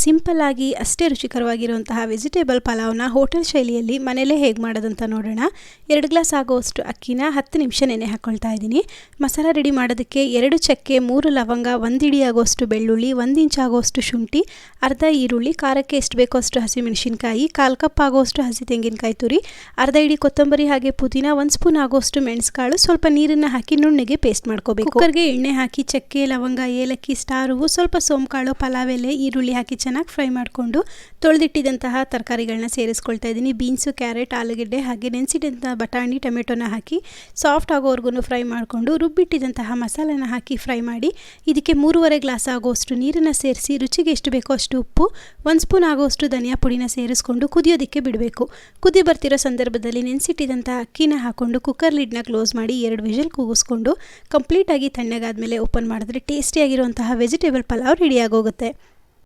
Simple ಆಗಿ ಅಷ್ಟೇ ರುಚಿಕರವಾಗಿರುವಂತಹ vegetable ಪಲಾವ್ನ hotel ಶೈಲಿಯಲ್ಲಿ ಮನೆಯಲ್ಲೇ ಹೇಗೆ ಮಾಡೋದಂತ ನೋಡೋಣ. 2 ಗ್ಲಾಸ್ ಆಗೋಷ್ಟು ಅಕ್ಕಿನ 10 ನಿಮಿಷ ನೆನೆ ಹಾಕ್ಕೊಳ್ತಾ ಇದ್ದೀನಿ. ಮಸಾಲ ರೆಡಿ ಮಾಡೋದಕ್ಕೆ 2 ಚಕ್ಕೆ, 3 ಲವಂಗ, 1 ಇಡಿ ಆಗೋಷ್ಟು ಬೆಳ್ಳುಳ್ಳಿ, 1 ಇಂಚ್ ಆಗೋಷ್ಟು ಶುಂಠಿ, ಅರ್ಧ ಈರುಳ್ಳಿ, ಖಾರಕ್ಕೆ ಎಷ್ಟು ಬೇಕೋ ಅಷ್ಟು ಹಸಿಮೆಣಸಿನಕಾಯಿ, 1/4 ಕಪ್ ಆಗೋಷ್ಟು ಹಸಿ ತೆಂಗಿನಕಾಯಿ ತುರಿ, ಅರ್ಧ ಇಡಿ ಕೊತ್ತಂಬರಿ ಹಾಗೆ ಪುದೀನ, 1 ಸ್ಪೂನ್ ಆಗೋಷ್ಟು ಮೆಣಸುಕಾಳು, ಸ್ವಲ್ಪ ನೀರನ್ನು ಹಾಕಿ ನುಣ್ಣಗೆ ಪೇಸ್ಟ್ ಮಾಡ್ಕೋಬೇಕು. ಕುಕ್ಕರ್ಗೆ ಎಣ್ಣೆ ಹಾಕಿ ಚಕ್ಕೆ, ಲವಂಗ, ಏಲಕ್ಕಿ, ಸ್ಟಾರ್ ಹೂವು, ಸ್ವಲ್ಪ ಸೋಂಕಾಳು, ಪಲಾವ್ ಎಲೆ, ಈರುಳ್ಳಿ ಹಾಕಿ ಚೆನ್ನಾಗಿ ಫ್ರೈ ಮಾಡಿಕೊಂಡು ತೊಳೆದಿಟ್ಟಿದ್ದಂತಹ ತರಕಾರಿಗಳನ್ನ ಸೇರಿಸ್ಕೊಳ್ತಾ ಇದ್ದೀನಿ. ಬೀನ್ಸು, ಕ್ಯಾರೆಟ್, ಆಲೂಗೆಡ್ಡೆ ಹಾಗೆ ನೆನೆಸಿದಂತಹ ಬಟಾಣಿ, ಟೊಮೆಟೊನ ಹಾಕಿ ಸಾಫ್ಟ್ ಆಗೋವರೆಗೂ ಫ್ರೈ ಮಾಡಿಕೊಂಡು ರುಬ್ಬಿಟ್ಟಿದ್ದಂತಹ ಮಸಾಲೆನ ಹಾಕಿ ಫ್ರೈ ಮಾಡಿ ಇದಕ್ಕೆ 3.5 ಗ್ಲಾಸ್ ಆಗೋಷ್ಟು ನೀರನ್ನು ಸೇರಿಸಿ ರುಚಿಗೆ ಎಷ್ಟು ಬೇಕೋ ಅಷ್ಟು ಉಪ್ಪು, 1 ಸ್ಪೂನ್ ಆಗೋಷ್ಟು ಧನಿಯಾ ಪುಡಿನ ಸೇರಿಸ್ಕೊಂಡು ಕುದಿಯೋದಕ್ಕೆ ಬಿಡಬೇಕು. ಕುದಿ ಬರ್ತಿರೋ ಸಂದರ್ಭದಲ್ಲಿ ನೆನೆಸಿಟ್ಟಿದ್ದಂತಹ ಅಕ್ಕಿನ ಹಾಕ್ಕೊಂಡು ಕುಕ್ಕರ್ ಲಿಡ್ನ ಕ್ಲೋಸ್ ಮಾಡಿ 2 ವಿಷಲ್ ಕೂಗಿಸ್ಕೊಂಡು ಕಂಪ್ಲೀಟಾಗಿ ತಣ್ಣಗಾದ್ಮೇಲೆ ಓಪನ್ ಮಾಡಿದ್ರೆ ಟೇಸ್ಟಿಯಾಗಿರುವಂತಹ ವೆಜಿಟೇಬಲ್ ಪಲಾವ್ ರೆಡಿಯಾಗೋಗುತ್ತೆ.